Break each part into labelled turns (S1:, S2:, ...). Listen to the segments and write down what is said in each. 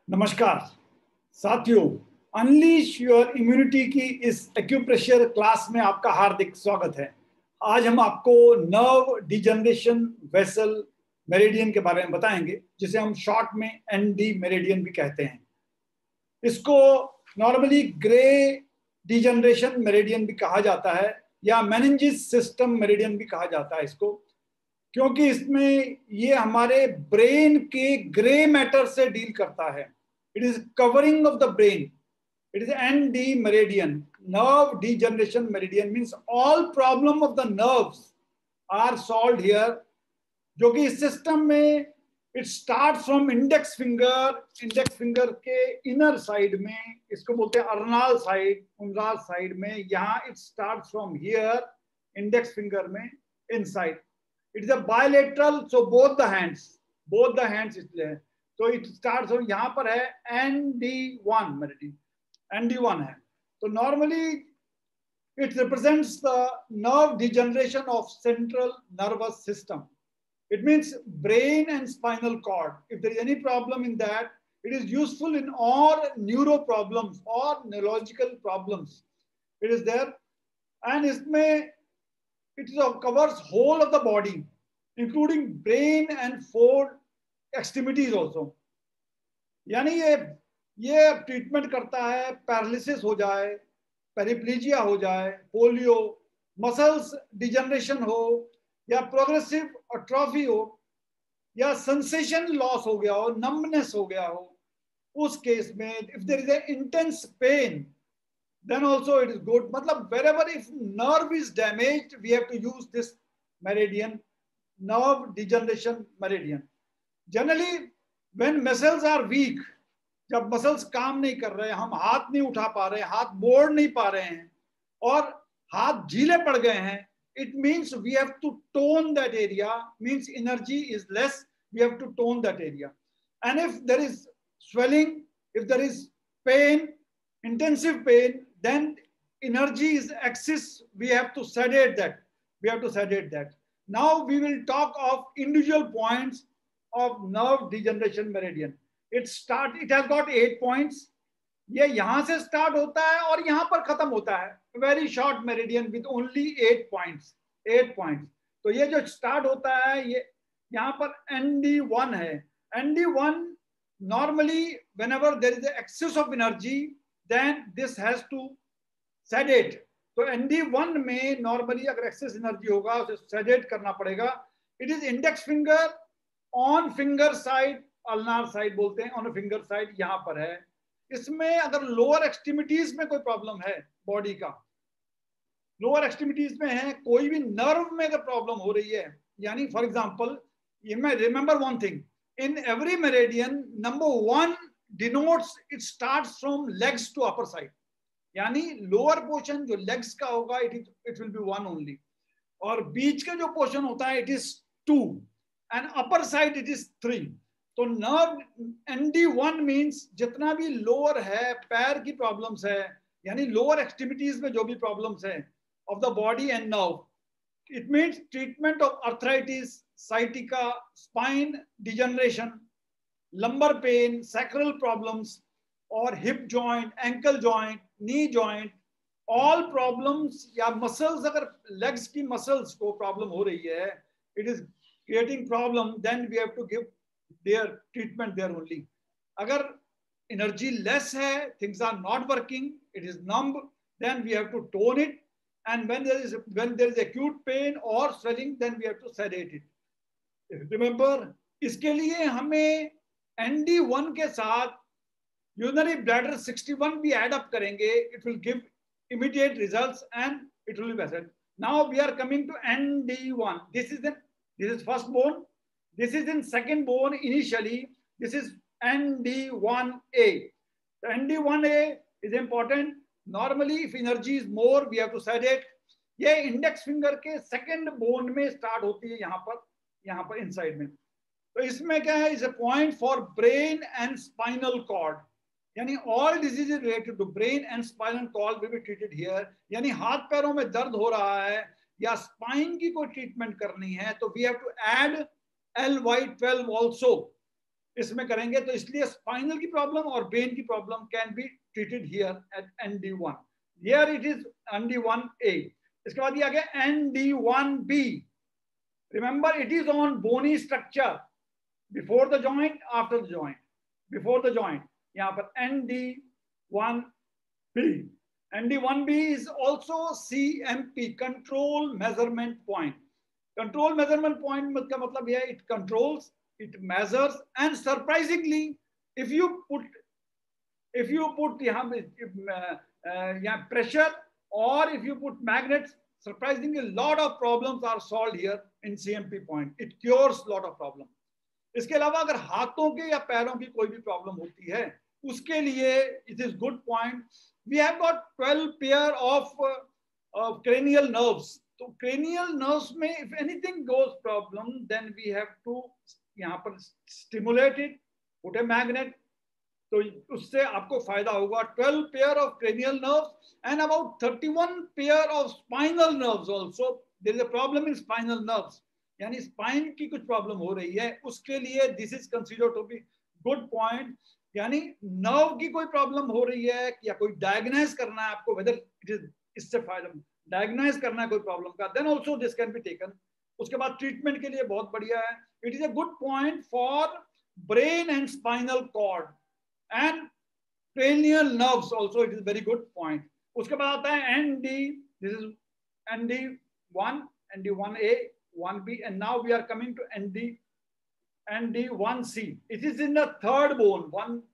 S1: नमस्कार साथियों, unleash your immunity की इस एक्यूप्रेशर क्लास में आपका हार्दिक स्वागत है। आज हम आपको नर्व डिजनरेशन वेसल मेरिडियन के बारे में बताएंगे, जिसे हम शॉर्ट में एनडी मेरिडियन भी कहते हैं। इसको नॉर्मली ग्रे डिजनरेशन मेरिडियन भी कहा जाता है या मेनिंजिस सिस्टम मेरिडियन भी कहा जाता है इसको, क्योंकि इसमें ये हमारे ब्रेन के ग्रे मैटर से डील करता है। It is covering of the brain. It is ND meridian, nerve degeneration meridian means all problem of the nerves are solved here, जो कि इस सिस्टम में it start from index finger के inner side में, इसको बोलते हैं अर्नाल साइड, उमराल साइड में। यहाँ it start from here index finger में inside. It is a bilateral, so both the hands इसलिए है. So it starts from यहाँ पर है ND1 meridian, ND1 है. So normally it represents the nerve degeneration of central nervous system. It means brain and spinal cord. If there is any problem in that, it is useful in all neuro problems or neurological problems. It is there, and इसमें it covers whole of the body, including brain and four extremities also. यानी ये treatment करता है paralysis हो जाए, पेरिप्लीजिया हो जाए, polio, muscles degeneration हो, या प्रोग्रेसिव एट्रोफी हो, या सेंसेशन लॉस हो गया हो, नम्बनेस हो गया हो. उस केस में if there is a intense pain, then also it is good. Matlab, wherever if nerve is damaged, we have to use this meridian, nerve degeneration meridian. Generally, when muscles are weak, जब muscles काम नहीं कर रहे, हम हाथ नहीं उठा पा रहे, हाथ मोड़ नहीं पा रहे हैं, और हाथ ढीले पड़ गए हैं, it means we have to tone that area. Means energy is less, we have to tone that area. And if there is swelling, if there is pain, intensive pain, then energy is excess, we have to sedate that. Now we will talk of individual points of nerve degeneration meridian. It has got 8 points. ये यहाँ से start होता है और यहाँ पर खत्म होता है. Very short meridian with only 8 points. तो ये जो स्टार्ट होता है, ये यहाँ पर ND1 है. ND1 normally whenever there is an excess of energy, then this has to sedate. तो ND1 में normally अगर excess energy होगा, उसे sedate करना पड़ेगा. It is index finger on finger side, ulnar side बोलते हैं, on a finger side यहाँ पर है. इसमें अगर lower extremities में कोई problem है body का, lower extremities में है, कोई भी nerve में अगर problem हो रही है, यानी for example, you may remember one thing, in every meridian, number 1 denotes it starts from legs to upper side. यानी लोअर पोर्शन जो लेग्स का होगा, इट विल बी 1 ओनली, और बीच का जो पोर्शन होता है it is 2, and upper side it is 3. तो नर्व ND1 मींस जितना भी लोअर है, पैर की प्रॉब्लम्स है, यानी लोअर एक्सट्रीमिटीज में जो भी प्रॉब्लम्स है of the body and nerve, it means treatment of arthritis, sciatica, spine degeneration, lumbar pain, sacral problems, or hip joint, ankle joint, knee joint, all problems, या muscles, अगर legs की muscles को problem हो रही है, it is creating problem, then we have to give their treatment there only. अगर energy less है, things are not working, it is numb, then we have to tone it, and when there is acute pain or swelling, then we have to sedate it. Remember, इसके लिए हमें ND1 के साथ urinary bladder 61 भी add up करेंगे, it will give immediate results and it will be better. Now we are coming to ND1. This is first bone. This is in second bone initially. This is ND1A. So ND1A is important. Normally, if energy is more, we have to sedate. ये index finger के second bone में start होती है, यहाँ पर inside में. तो इसमें क्या है, is a point for brain and spinal cord, यानी all diseases related to brain and spinal cord will be treated here. यानी हाथ पैरों में दर्द हो रहा है या स्पाइन की कोई ट्रीटमेंट करनी है, तो we have to add LY12 also. इसमें करेंगे। तो इसलिए स्पाइनल की प्रॉब्लम और ब्रेन की problem can be treated here at ND1। Here it is ND1A। इसके बाद ये आ गया ND1B। Remember it is on bony structure, before the joint, after the joint, before the joint. यहाँ पर ND1B। ND1B is also CMP, control measurement point। control measurement point का मतलब यह है, it controls, it measures, and surprisingly if you put यहाँ pressure or if you put magnets, surprisingly a lot of problems are solved here in CMP point। it cures lot of problem। इसके अलावा अगर हाथों के या पैरों की कोई भी प्रॉब्लम होती है उसके लिए it is good point. We have got 12 pair of cranial nerves। तो cranial nerves में if anything goes problem then we have to यहाँ पर stimulate it, put a magnet, तो उससे आपको फायदा होगा। 12 pair of cranial nerves and about 31 pair of spinal nerves also। there is a problem in spinal nerves, यानी spine की कुछ प्रॉब्लम हो रही है उसके लिए this is considered to be good point. यानी नर्व की कोई प्रॉब्लम हो रही है या कोई डायग्नाइज करना है आपको, वेदर इट इज, इससे फायदा डायग्नाइज करना है कोई प्रॉब्लम का, then also this can be taken. उसके बाद ट्रीटमेंट के लिए बहुत बढ़िया है। It is a good point for brain and spinal cord and cranial nerves also, it is very good point। उसके बाद आता है ND, this is ND1, ND1A, 1B, and now we are coming to ND1C। it is in the third bone,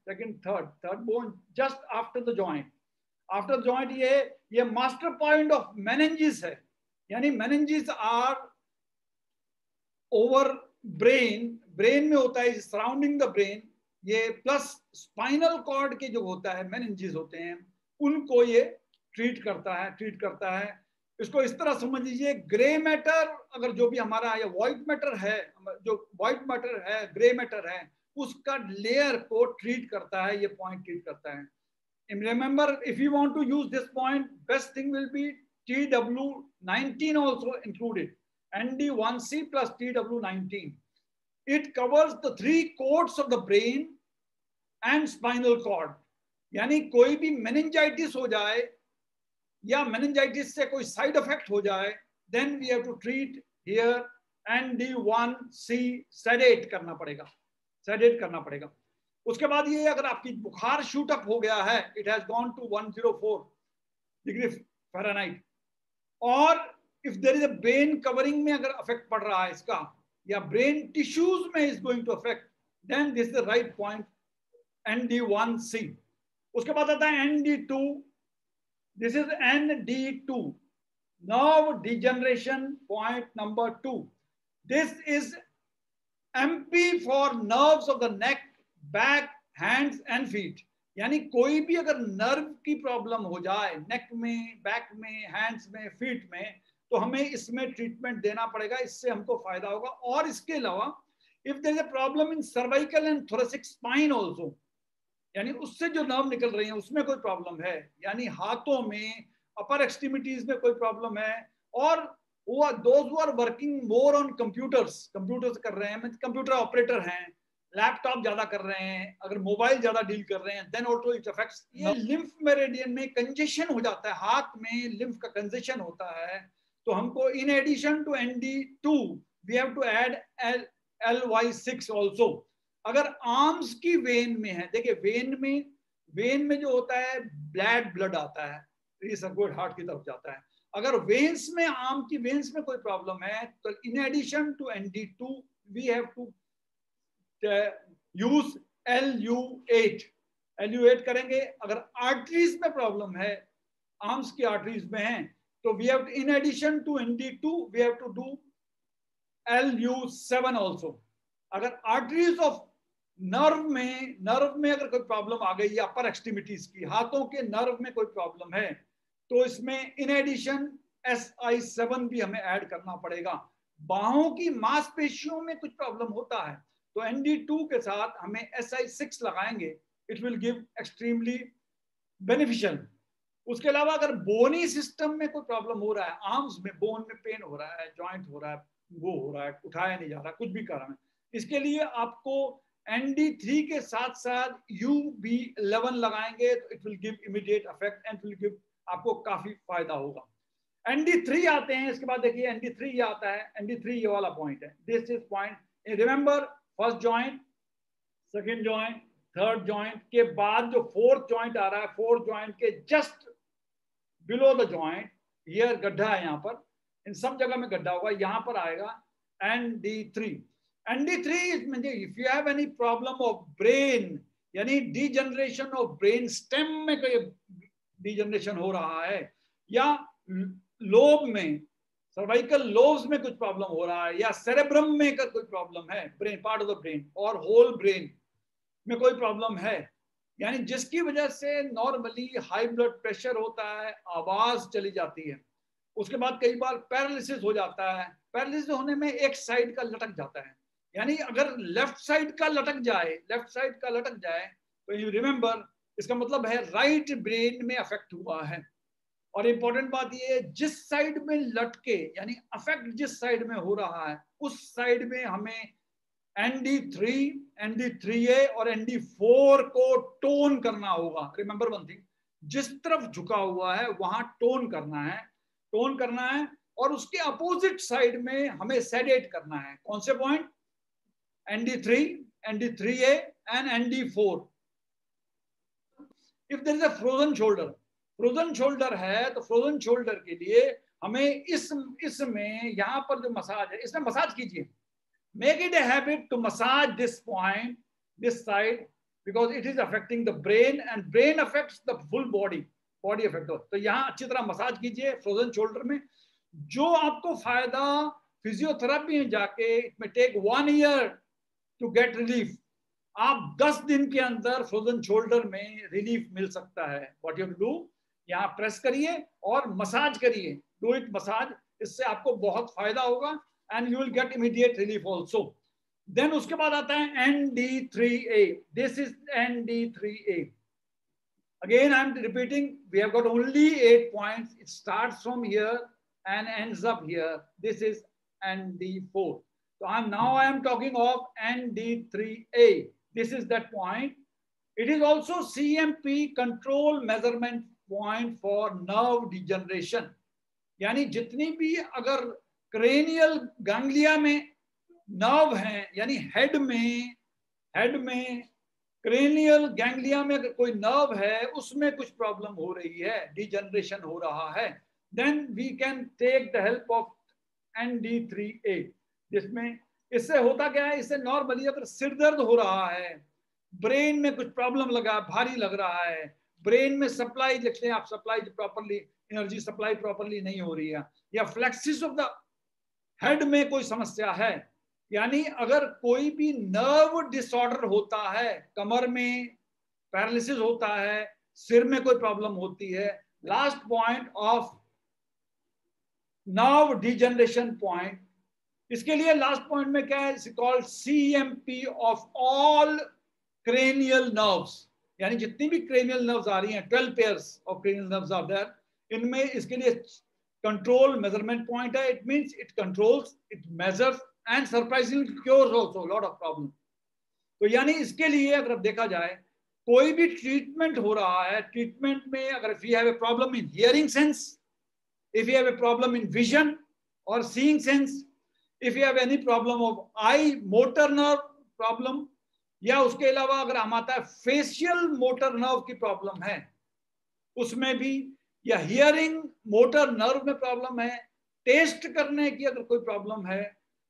S1: third bone just after the joint। after the joint ये master point of meninges है, यानी meninges are over brain में होता है, surrounding the brain। ये plus spinal cord के जो होता है मेनिंजेस होते हैं उनको ये ट्रीट करता है। इसको इस तरह समझ लीजिए, ग्रे मैटर अगर जो भी हमारा या व्हाइट मैटर है, जो व्हाइट मैटर है, ग्रे मैटर है, उसका लेयर को ट्रीट करता है, ये पॉइंट ट्रीट करता है। Remember if you want to use this point, best thing will be TW19 also included, ND1C plus TW19। it covers the 3 codes of the brain and spinal cord। यानी कोई भी meningitis हो जाए या meningitis से कोई साइड इफेक्ट हो जाए, then we have to treat here ND1C, sedate करना पड़ेगा। उसके बाद ये अगर आपकी बुखार शूट अप हो गया है, it has gone to 104 degree Fahrenheit, और if there is a brain covering में अगर अफेक्ट पड़ रहा है इसका या ब्रेन टिश्यूज में is going to affect, then this is the right point, ND1C। उसके बाद आता है ND2। This is ND2, nerve degeneration point number 2। This is MP for nerves of the neck, back, hands and feet. यानी कोई भी अगर nerve की problem हो जाए नेक में, बैक में, हैंड्स में, फीट में, तो हमें इसमें ट्रीटमेंट देना पड़ेगा, इससे हमको फायदा होगा। और इसके अलावा if there is a problem in cervical and thoracic spine also, यानी उससे जो नर्व निकल रही है उसमें कोई प्रॉब्लम है, यानी हाथों में, अपर एक्सट्रीमिटीज में कोई प्रॉब्लम है, और वो those who are working more on computers कर रहे हैं, कंप्यूटर ऑपरेटर हैं, लैपटॉप ज्यादा कर रहे हैं, अगर मोबाइल ज्यादा डील कर रहे हैं, देन ऑल्सो इट अफेक्ट्स। ये लिम्फ मेरिडियन में कंजेशन हो जाता है, हाथ में लिम्फ का कंजेशन होता है, तो हमको in addition to ND2 we have to add LY6 also. अगर आर्म्स की वेन में है, देखिए वेन में जो होता है ब्लड आता है, ये सर्कुलेट हार्ट की तरफ जाता है। अगर वेन्स में, आर्म की वेन्स में कोई प्रॉब्लम है, तो in addition to ND2 we have to use LU8 करेंगे। अगर आर्टरीज में प्रॉब्लम है, आर्म्स की आर्टरीज में है, तो we have to, in addition to ND2 we have to do LU7 also। अगर आर्टरीज ऑफ नर्व में अगर कोई प्रॉब्लम आ गई या अपर एक्सट्रीमिटीज की, हाथों के नर्व में कोई प्रॉब्लम है, तो इसमें इन एडिशन SI7 भी हमें ऐड करना पड़ेगा। बाहों की मांसपेशियों में कुछ प्रॉब्लम होता है, तो ND2 के साथ हमें SI6 लगाएंगे, it will give extremely beneficial. उसके अलावा अगर बोनी सिस्टम में कोई प्रॉब्लम हो रहा है, आर्म्स में बोन में पेन हो रहा है, जॉइंट हो रहा है, वो हो रहा है, उठाया नहीं जा रहा, कुछ भी कारण है, इसके लिए आपको ND3 के साथ साथ UB11 लगाएंगे तो it will give immediate effect and will give, आपको काफी फायदा होगा। ND3 आते हैं, इसके बाद देखिए ND3 ये आता है, ND3 ये वाला पॉइंट है, this is point. Remember first joint, second joint, third joint के बाद जो फोर्थ जॉइंट आ रहा है, फोर्थ जॉइंट के जस्ट बिलो द जॉइंट, ये गड्ढा है यहाँ पर, इन सब जगह में गड्ढा होगा, यहाँ पर आएगा ND3। ND3 म्हणजे if you have any problem of brain, यानी डीजनरेशन ऑफ ब्रेन स्टेम में कोई डीजनरेशन हो रहा है, या लोब में, सर्वाइकल लोब्स में कुछ प्रॉब्लम हो रहा है, या सेरेब्रम में का कोई प्रॉब्लम है, brain part of the brain और होल ब्रेन में कोई प्रॉब्लम है, यानी जिसकी वजह से नॉर्मली हाई ब्लड प्रेशर होता है, आवाज चली जाती है, उसके बाद कई बार पैरालिसिस हो जाता है, पैरालिसिस होने में एक साइड का लटक जाता है, यानी अगर लेफ्ट साइड का लटक जाए, लेफ्ट साइड का लटक जाए तो यू रिमेंबर इसका मतलब है राइट ब्रेन में अफेक्ट हुआ है। और इंपॉर्टेंट बात ये है, जिस साइड में लटके यानी अफेक्ट जिस साइड में हो रहा है उस साइड में हमें ND3, ND3A और ND4 को टोन करना होगा। रिमेंबर वन थिंग, जिस तरफ झुका हुआ है वहां टोन करना है, टोन करना है, और उसके अपोजिट साइड में हमें सेडेट करना है। कौन से point? ND3, ND3A and ND4। If there is a frozen shoulder, frozen shoulder है तो फ्रोजन शोल्डर के लिए हमें इसमें यहाँ पर जो मसाज है, इसमें मसाज कीजिए। Make it a habit to massage this point, this side, because it is affecting the brain and brain affects the full body, body affect हो। तो यहाँ अच्छी तरह मसाज कीजिए फ्रोजन शोल्डर में, जो आपको फायदा फिजियोथेरेपी में जाके it may take 1 year to get relief. आप 10 दिन के अंदर फ्रोजन शोल्डर में रिलीफ मिल सकता है। व्हाट यू डू, यहाँ प्रेस करिए और मसाज करिए, डू इट मसाज, इससे आपको बहुत फायदा होगा and you will get immediate relief also. Then उसके बाद आता है ND3A. This is ND3A. Again, I am repeating, we have got only 8 points. It starts from here and ends up here. This is ND4. So I am talking of ND3A. This is that point. It is also CMP, control measurement point for nerve degeneration. यानी जितनी भी अगर cranial ganglia में nerve हैं, यानी head में cranial ganglia में कोई नर्व है, उसमें कुछ प्रॉब्लम हो रही है, डिजनरेशन हो रहा है, then we can take the help of ND3A। जिसमें इससे होता क्या है, इससे नॉर्मली अगर सिर दर्द हो रहा है, ब्रेन में कुछ प्रॉब्लम लगा, भारी लग रहा है, ब्रेन में सप्लाई लिखते हैं आप, supply properly, energy supply properly नहीं हो रही है, या फ्लेक्सिस ऑफ द हेड में कोई समस्या है, यानी अगर कोई भी नर्व डिसऑर्डर होता है, कमर में पैरालिसिस होता है, सिर में कोई प्रॉब्लम होती है, last point of nerve degeneration point, इसके लिए लास्ट पॉइंट में क्या है, it's called CMP of all cranial nerves, यानी जितनी भी क्रेनियल नर्व्स आ रही हैं, 12 pairs of cranial nerves are there, इनमें इसके लिए कंट्रोल मेजरमेंट पॉइंट है। It means it controls, it measures and surprisingly cures also lot of problem. तो यानी इसके लिए अगर देखा जाए, कोई भी ट्रीटमेंट हो रहा है, ट्रीटमेंट में अगर if you have a problem in hearing sense, if you have a problem in vision और seeing sense, if you have any problem of eye motor nerve problem, या उसके अलावा अगर हम आता है फेशियल मोटर नर्व की प्रॉब्लम है उसमें भी, या हियरिंग मोटर नर्व में प्रॉब्लम है, टेस्ट करने की अगर कोई प्रॉब्लम है,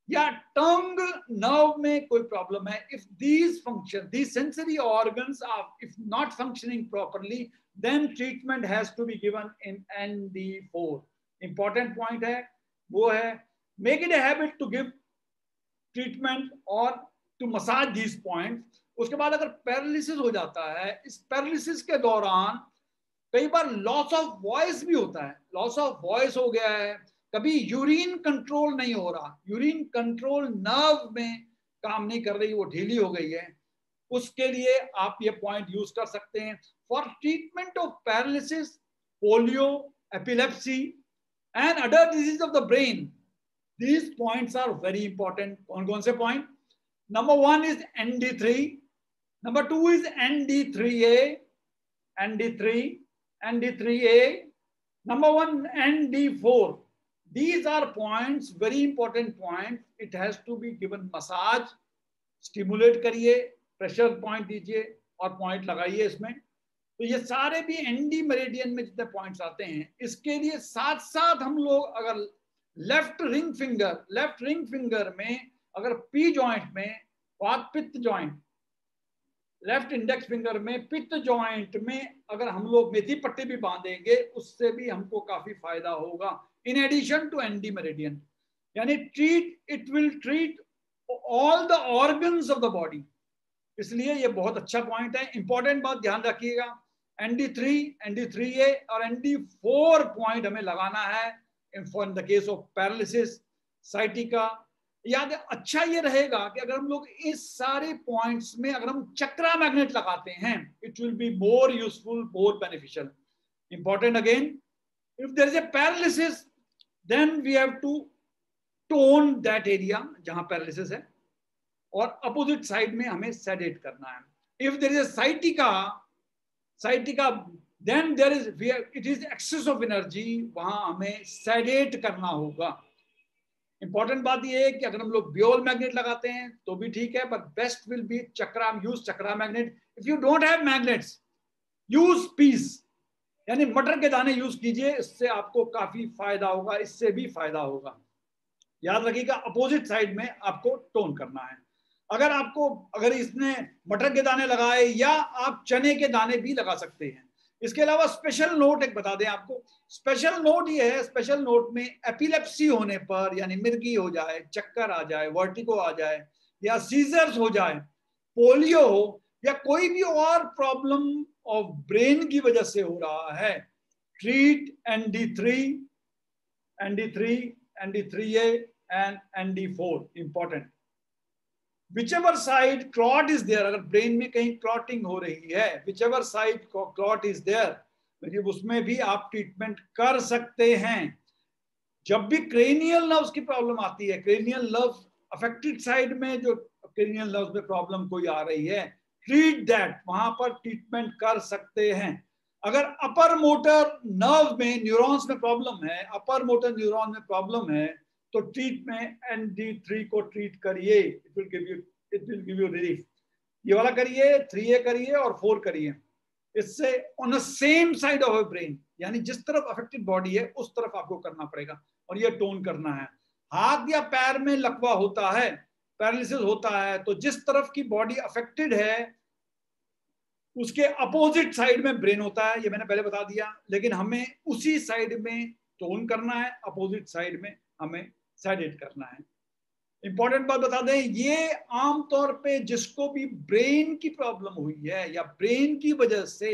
S1: या टंग नर्व में कोई प्रॉब्लम है, if these function, these sensory organs are if not functioning properly, then treatment has to be given in ND4। Important point है वो है, make it a habit to give treatment और to massage these point. उसके बाद अगर paralysis हो जाता है, इस पैरालिसिस के दौरान कई बार लॉस ऑफ वॉइस भी होता है, लॉस ऑफ वॉइस हो गया है, कभी यूरिन कंट्रोल नहीं हो रहा, यूरिन कंट्रोल नर्व में काम नहीं कर रही, वो ढीली हो गई है, उसके लिए आप ये पॉइंट यूज कर सकते हैं for treatment of paralysis, polio, epilepsy and other disease of the brain. These points are very important. कौन कौन से पॉइंट? Number 1 is ND3. Number 2 is ND3A, ND3, ND3A. Number 1, ND4. These are points, very important points. It has to be given massage. Stimulate करिए, pressure point दीजिए और point लगाइए इसमें. तो ये सारे भी एनडी मेरिडियन में जितने पॉइंट्स आते हैं, इसके लिए साथ साथ हम लोग अगर लेफ्ट रिंग फिंगर में अगर पी जॉइंट में वात पित्त जॉइंट, लेफ्ट इंडेक्स फिंगर में पित्त जॉइंट में अगर हम लोग मेथी पट्टी भी बांधेंगे, उससे भी हमको काफी फायदा होगा. In addition to ND meridian, यानी it will treat all the organs of the body. इसलिए ये बहुत अच्छा पॉइंट है. इंपॉर्टेंट बात ध्यान रखिएगा, ND3, ND3A और ND4 पॉइंट हमें लगाना है in the case of paralysis, sciatica. याद अच्छा ये रहेगा कि अगर हम लोग इस सारे पॉइंट्स में अगर हम चक्रा मैग्नेट लगाते हैं, it will be more useful, more beneficial. Important again, if there is a paralysis, then we have to tone that area जहां पैरालिसिस है, और अपोजिट साइड में हमें सेडेट करना है. If there is a sciatica, then there is it is excess of energy, वहां हमें sedate करना होगा. इंपॉर्टेंट बात यह है कि अगर हम लोग ब्योल मैग्नेट लगाते हैं तो भी ठीक है, but best will be use chakra magnet. If you don't have magnets, use peas, यानी मटर के दाने यूज कीजिए, इससे आपको काफी फायदा होगा, इससे भी फायदा होगा. याद रखिएगा, अपोजिट साइड में आपको टोन करना है. अगर इसने मटर के दाने लगाए, या आप चने के दाने भी लगा सकते हैं. इसके अलावा स्पेशल नोट एक बता दें आपको. स्पेशल नोट ये है, स्पेशल नोट में एपिलेप्सी होने पर, यानी मिर्गी हो जाए, चक्कर आ जाए, वर्टिगो आ जाए, या सीजर्स हो जाए, पोलियो हो, या कोई भी और प्रॉब्लम ऑफ ब्रेन की वजह से हो रहा है, treat ND3, ND3A and ND4. Important. Whichever side clot is there, अगर ब्रेन में कहीं क्लॉटिंग हो रही है, whichever side clot is there, मतलब उसमें भी आप ट्रीटमेंट कर सकते हैं. जब भी क्रेनियल नर्व्स की प्रॉब्लम आती है, क्रेनियल नर्व्स अफेक्टेड साइड में जो क्रेनियल नर्व्स में प्रॉब्लम कोई आ रही है, ट्रीट दैट, वहां पर ट्रीटमेंट कर सकते हैं. अगर अपर मोटर नर्व में, न्यूरॉन्स में प्रॉब्लम है, अपर मोटर न्यूरॉन में प्रॉब्लम है, तो ट्रीट में ND3 को ट्रीट करिए. It will give you relief. ये वाला करिए, 3A करिए और 4 करिए. इससे on the same side of brain, यानी जिस तरफ अफेक्टेड बॉडी है उस तरफ आपको करना पड़ेगा, और ये टोन करना है. हाथ या पैर में लकवा होता है, पैरालिसिस होता है, तो जिस तरफ की बॉडी अफेक्टेड है उसके अपोजिट साइड में ब्रेन होता है, ये मैंने पहले बता दिया. लेकिन हमें उसी साइड में टोन करना है, अपोजिट साइड में हमें सेडेट करना है. इंपॉर्टेंट बात बता दें, ये आमतौर पे जिसको भी ब्रेन की प्रॉब्लम हुई है, या ब्रेन की वजह से,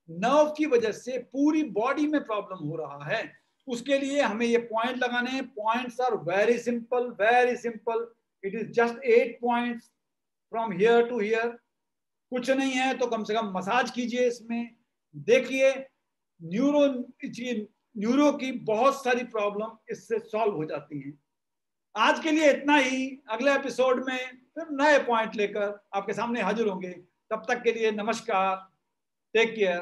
S1: नर्व की वजह से पूरी बॉडी में प्रॉब्लम हो रहा है, उसके लिए हमें ये पॉइंट लगाने हैं. Points are very simple, very simple. It is just 8 points from here to here. कुछ नहीं है तो कम से कम मसाज कीजिए इसमें. देखिए, न्यूरो की बहुत सारी प्रॉब्लम इससे सॉल्व हो जाती हैं. आज के लिए इतना ही. अगले एपिसोड में फिर नए पॉइंट लेकर आपके सामने हाजिर होंगे. तब तक के लिए नमस्कार, टेक केयर.